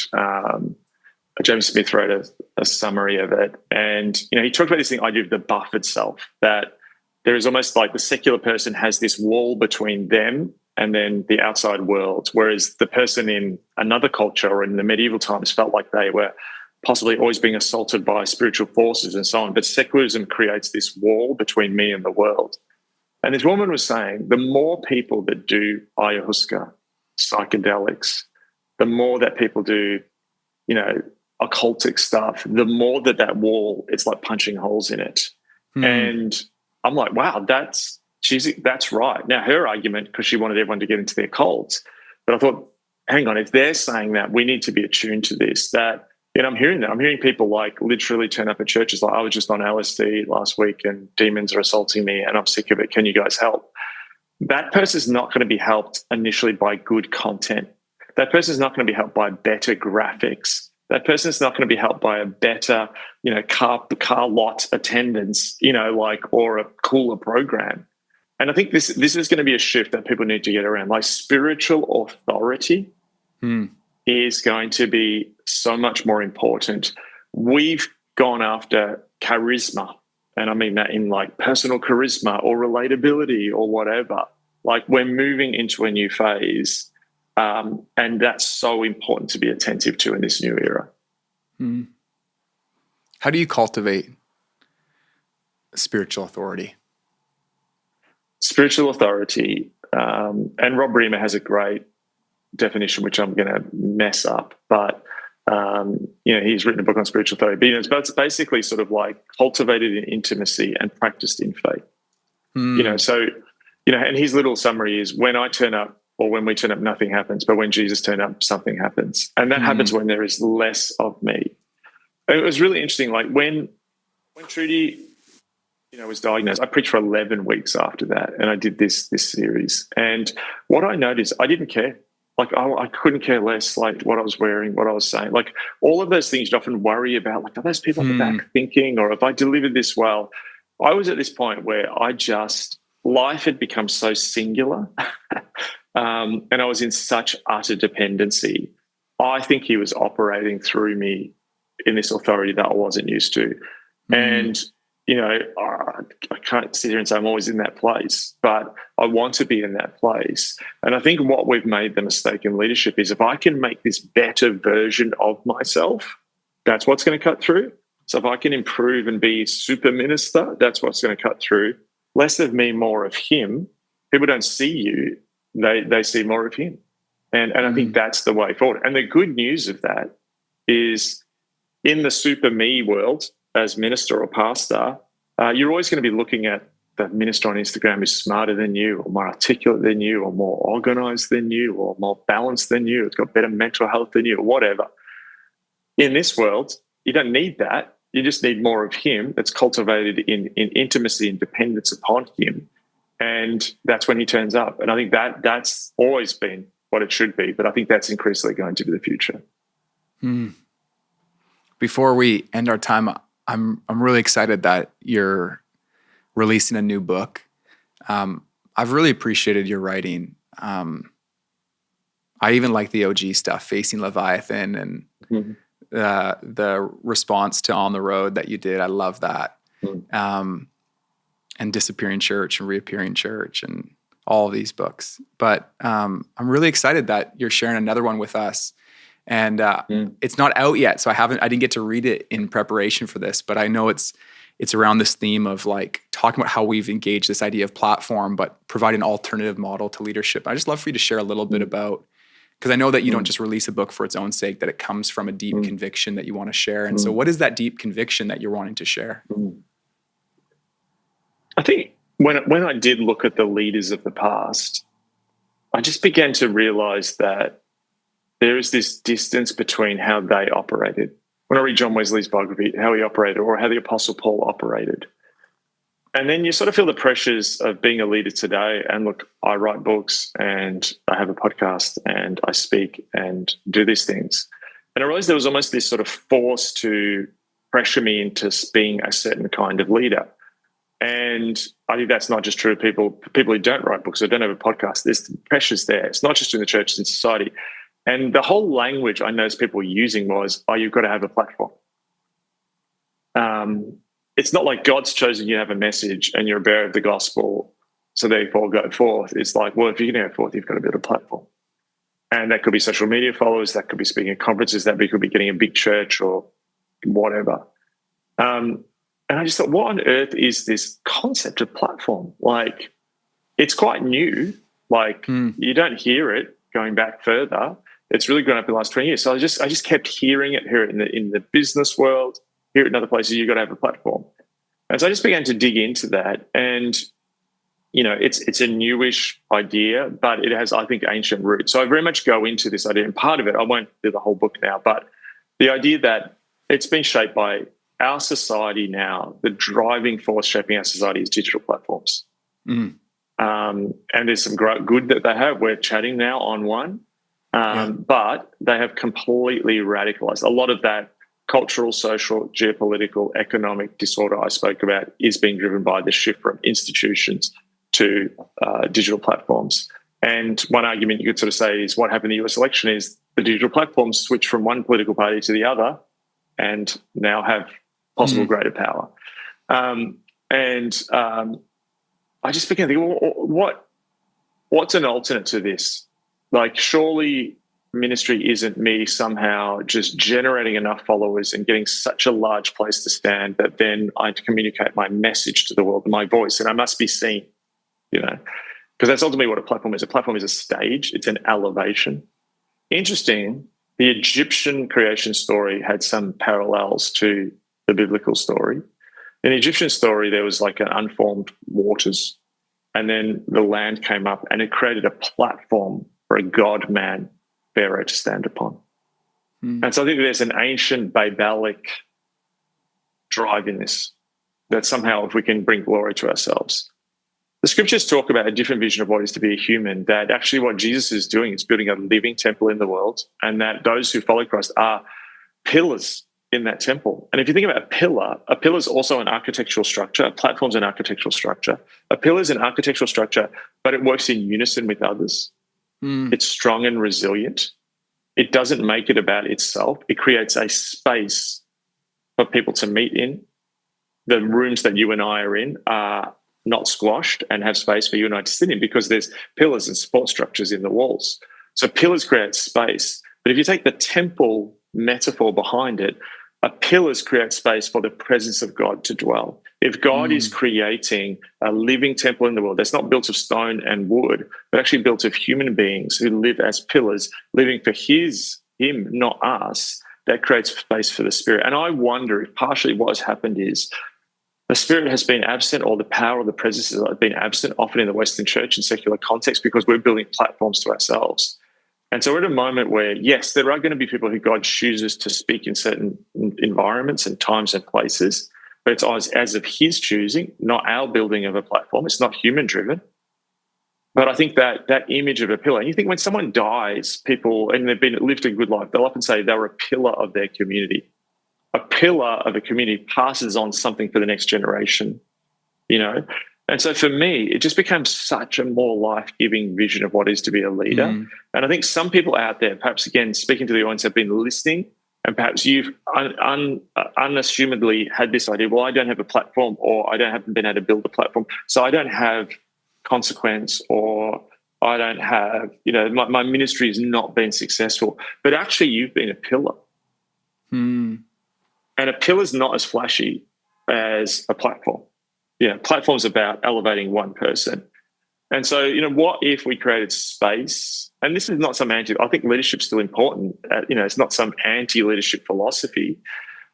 James Smith wrote a summary of it. And, you know, he talked about this thing, idea of the buffered self, that there is almost like the secular person has this wall between them and then the outside world, whereas the person in another culture or in the medieval times felt like they were possibly always being assaulted by spiritual forces and so on. But secularism creates this wall between me and the world. And this woman was saying, the more people that do ayahuasca, psychedelics, the more that people do, you know, occultic stuff, the more that wall, it's like punching holes in it. And I'm like, wow, that's right. Now, her argument, because she wanted everyone to get into their cults, but I thought, hang on, if they're saying that, we need to be attuned to this. That, you know, I'm hearing that. I'm hearing people like literally turn up at churches like, I was just on LSD last week and demons are assaulting me and I'm sick of it. Can you guys help? That person's not going to be helped initially by good content. That person's not going to be helped by better graphics. That person's not going to be helped by a better, you know, car lot attendance, you know, like, or a cooler program. And I think this is going to be a shift that people need to get around. Like, spiritual authority is going to be so much more important. We've gone after charisma, and I mean that in like personal charisma or relatability or whatever. Like, we're moving into a new phase. And that's so important to be attentive to in this new era. How do you cultivate spiritual authority? Spiritual authority, and Rob Bremer has a great definition, which I'm going to mess up, but you know, he's written a book on spiritual authority. But, you know, it's basically sort of like cultivated in intimacy and practiced in faith. You know, so, you know, and his little summary is, when I turn up, or when we turn up, nothing happens. But when Jesus turned up, something happens. And that happens when there is less of me. And it was really interesting. Like when Trudy, you know, was diagnosed, I preached for 11 weeks after that. And I did this series. And what I noticed, I didn't care. Like, I couldn't care less, like what I was wearing, what I was saying. Like, all of those things you often worry about, like, are those people in the back thinking, or have I delivered this well? I was at this point where life had become so singular. And I was in such utter dependency. I think he was operating through me in this authority that I wasn't used to. And, you know, I can't sit here and say I'm always in that place, but I want to be in that place. And I think what we've made the mistake in leadership is, if I can make this better version of myself, that's what's going to cut through. So if I can improve and be super minister, that's what's going to cut through. Less of me, more of him. People don't see you. They see more of him. And I think that's the way forward. And the good news of that is, in the super me world, as minister or pastor, you're always going to be looking at the minister on Instagram who's smarter than you, or more articulate than you, or more organized than you, or more balanced than you. It's got better mental health than you, or whatever. In this world, you don't need that. You just need more of him that's cultivated in intimacy and dependence upon him. And that's when he turns up. And I think that's always been what it should be. But I think that's increasingly going to be the future. Before we end our time, I'm really excited that you're releasing a new book. I've really appreciated your writing. I even like the OG stuff, Facing Leviathan, and the response to On the Road that you did. I love that. And Disappearing Church and Reappearing Church and all of these books. But I'm really excited that you're sharing another one with us. And it's not out yet, so I didn't get to read it in preparation for this, but I know it's around this theme of like talking about how we've engaged this idea of platform, but provide an alternative model to leadership. I just love for you to share a little bit about, because I know that you don't just release a book for its own sake, that it comes from a deep conviction that you want to share. And so what is that deep conviction that you're wanting to share? I think when I did look at the leaders of the past, I just began to realize that there is this distance between how they operated. When I read John Wesley's biography, how he operated, or how the Apostle Paul operated. And then you sort of feel the pressures of being a leader today. And look, I write books and I have a podcast and I speak and do these things. And I realized there was almost this sort of force to pressure me into being a certain kind of leader. And I think that's not just true of people who don't write books or don't have a podcast. There's pressures there. It's not just in the church, it's in society. And the whole language I noticed people were using was, oh, you've got to have a platform. It's not like God's chosen you to have a message and you're a bearer of the gospel, so therefore go forth. It's like, well, if you're going to go forth, you've got to build a platform. And that could be social media followers, that could be speaking at conferences, that could be getting a big church or whatever. And I just thought, what on earth is this concept of platform? Like, it's quite new. Like, you don't hear it going back further. It's really grown up in the last 20 years. So I just kept hearing it here in the business world, here in other places. You've got to have a platform. And so I just began to dig into that. And, you know, it's a newish idea, but it has, I think, ancient roots. So I very much go into this idea. And part of it, I won't do the whole book now, but the idea that it's been shaped by our society now. The driving force shaping our society is digital platforms. And there's some great good that they have. We're chatting now on one. But they have completely radicalized. A lot of that cultural, social, geopolitical, economic disorder I spoke about is being driven by the shift from institutions to digital platforms. And one argument you could sort of say is what happened in the US election is the digital platforms switched from one political party to the other and now have possible greater power. I just began to think, well, what's an alternate to this? Like, surely ministry isn't me somehow just generating enough followers and getting such a large place to stand that then I communicate my message to the world, my voice, and I must be seen, you know, because that's ultimately what a platform is. A platform is a stage. It's an elevation. Interesting, the Egyptian creation story had some parallels to the biblical story. In the Egyptian story, there was like an unformed waters, and then the land came up and it created a platform for a God-man Pharaoh to stand upon. And so I think there's an ancient Babelic drive in this, that somehow if we can bring glory to ourselves. The scriptures talk about a different vision of what it is to be a human, that actually what Jesus is doing is building a living temple in the world, and that those who follow Christ are pillars in that temple. And if you think about a pillar is also an architectural structure. A platform's an architectural structure. A pillar is an architectural structure, but it works in unison with others. It's strong and resilient. It doesn't make it about itself. It creates a space for people to meet in. The rooms that you and I are in are not squashed and have space for you and I to sit in because there's pillars and support structures in the walls. So pillars create space. But if you take the temple metaphor behind it, a pillars create space for the presence of God to dwell. If God is creating a living temple in the world that's not built of stone and wood, but actually built of human beings who live as pillars, living for him, not us, that creates space for the Spirit. And I wonder if partially what has happened is the Spirit has been absent, or the power of the presence has been absent, often in the Western church and secular context, because we're building platforms to ourselves. And so we're at a moment where, yes, there are going to be people who God chooses to speak in certain environments and times and places, but it's as of his choosing, not our building of a platform. It's not human-driven. But I think that image of a pillar, and you think when someone dies, people, and they've lived a good life, they'll often say they were a pillar of their community. A pillar of a community passes on something for the next generation, you know? And so for me, it just becomes such a more life-giving vision of what it is to be a leader. And I think some people out there, perhaps again, speaking to the audience, have been listening, and perhaps you've unassumedly had this idea, well, I don't have a platform, or haven't been able to build a platform, so I don't have consequence, or I don't have, my ministry has not been successful. But actually, you've been a pillar. And a pillar is not as flashy as a platform. Platform's about elevating one person. And so, what if we created space? And this is not some I think leadership's still important. It's not some anti-leadership philosophy.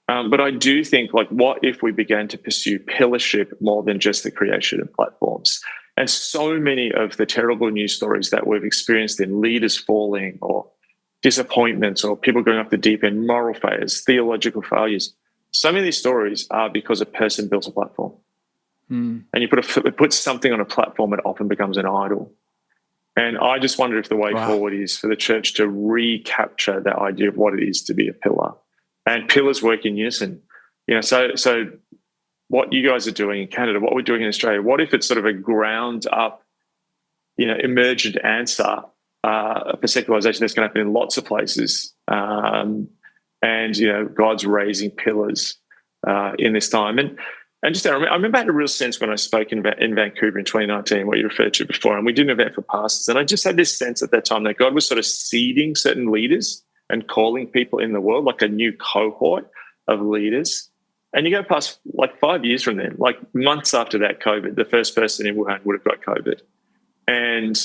But I do think, what if we began to pursue pillarship more than just the creation of platforms? And so many of the terrible news stories that we've experienced in leaders falling, or disappointments, or people going off the deep end, moral failures, theological failures, so many of these stories are because a person built a platform. And you put something on a platform, it often becomes an idol. And I just wonder if the way forward is for the church to recapture that idea of what it is to be a pillar. And pillars work in unison. So what you guys are doing in Canada, what we're doing in Australia, what if it's sort of a ground up, emergent answer for secularization that's going to happen in lots of places. And God's raising pillars in this time. And just I remember I had a real sense when I spoke in Vancouver in 2019, what you referred to before, and we did an event for pastors. And I just had this sense at that time that God was sort of seeding certain leaders and calling people in the world, like a new cohort of leaders. And you go past 5 years from then, months after that COVID, the first person in Wuhan would have got COVID. And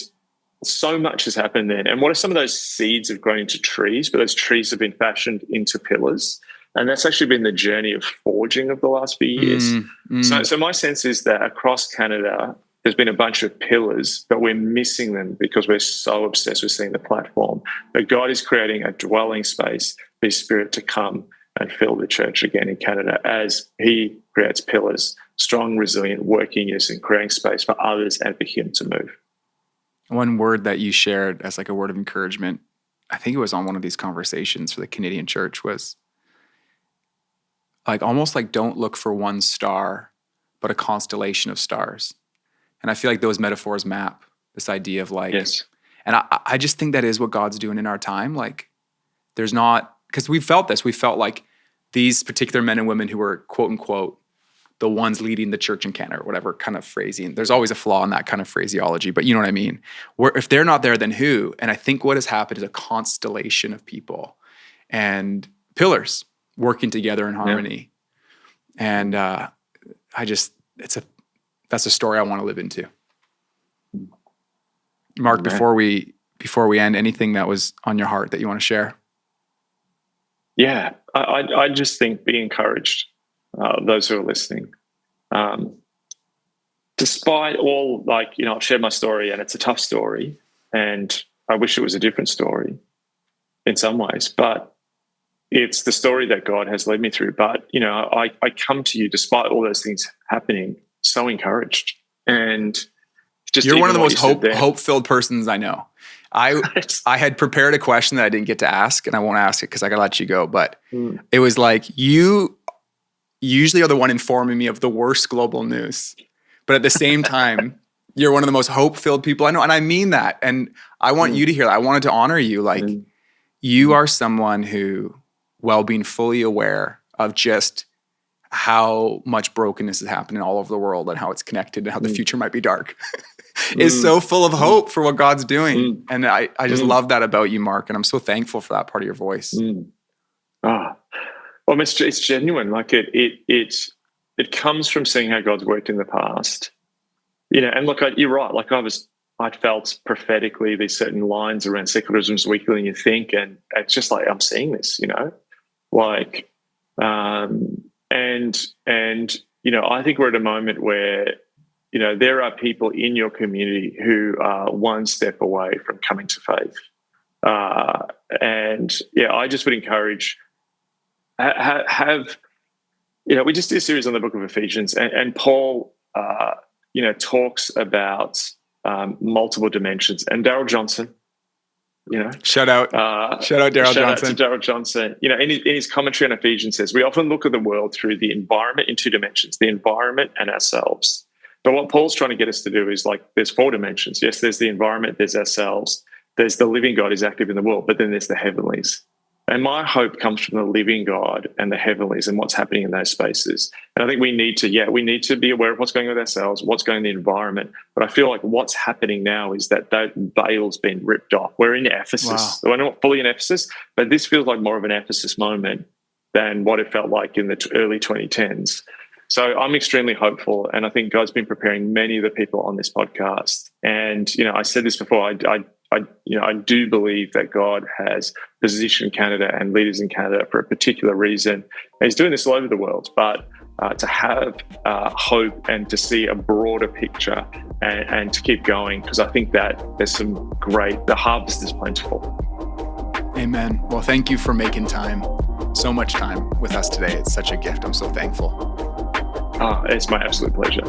so much has happened then. And what are some of those seeds have grown into trees, but those trees have been fashioned into pillars. And that's actually been the journey of forging of the last few years. So my sense is that across Canada, there's been a bunch of pillars, but we're missing them because we're so obsessed with seeing the platform. But God is creating a dwelling space for His Spirit to come and fill the church again in Canada as He creates pillars, strong, resilient, working units, and creating space for others and for Him to move. One word that you shared as a word of encouragement, I think it was on one of these conversations for the Canadian church, was almost don't look for one star, but a constellation of stars. And I feel like those metaphors map this idea of yes. And I just think that is what God's doing in our time. There's not, because we felt this, we felt like these particular men and women who were quote unquote the ones leading the church in Canada, or whatever kind of phrasing. There's always a flaw in that kind of phraseology, but you know what I mean? If they're not there, then who? And I think what has happened is a constellation of people and pillars working together in harmony. Yeah. And that's a story I want to live into. Mark, Amen. before we end, anything that was on your heart that you want to share? Yeah, I just think be encouraged, those who are listening. Despite all, I've shared my story and it's a tough story, and I wish it was a different story in some ways, but it's the story that God has led me through. But, I come to you despite all those things happening, so encouraged. And just you're one of the most hope-filled persons I know. I had prepared a question that I didn't get to ask, and I won't ask it because I got to let you go. But it was you usually are the one informing me of the worst global news. But at the same time, you're one of the most hope-filled people I know. And I mean that. And I want you to hear that. I wanted to honor you. You are someone who, while being fully aware of just how much brokenness is happening all over the world and how it's connected and how the future might be dark, is so full of hope for what God's doing. And I just love that about you, Mark. And I'm so thankful for that part of your voice. Well, it's genuine. It comes from seeing how God's worked in the past. And look, you're right. I felt prophetically these certain lines around secularism's weaker than you think. And it's just I'm seeing this, I think we're at a moment where, there are people in your community who are one step away from coming to faith. I just would encourage, we just did a series on the book of Ephesians, and Paul, talks about multiple dimensions. And Darrell Johnson, shout out Darrell Johnson. Shout out to Darrell Johnson. In his commentary on Ephesians says, we often look at the world through the environment in two dimensions, the environment and ourselves. But what Paul's trying to get us to do is like, there's 4 dimensions. Yes, there's the environment, there's ourselves, there's the living God who's active in the world, but then there's the heavenlies. And my hope comes from the living God and the heavenlies and what's happening in those spaces. And I think we need to be aware of what's going on with ourselves, what's going on in the environment. But I feel like what's happening now is that veil's been ripped off. We're in Ephesus. Wow. We're not fully in Ephesus, but this feels like more of an Ephesus moment than what it felt like in the early 2010s. So I'm extremely hopeful, and I think God's been preparing many of the people on this podcast. And I said this before. I do believe that God has positioned Canada and leaders in Canada for a particular reason. And He's doing this all over the world. But to have hope and to see a broader picture and to keep going, because I think that there's the harvest is plentiful. Amen. Well, thank you for making so much time with us today. It's such a gift. I'm so thankful. It's my absolute pleasure.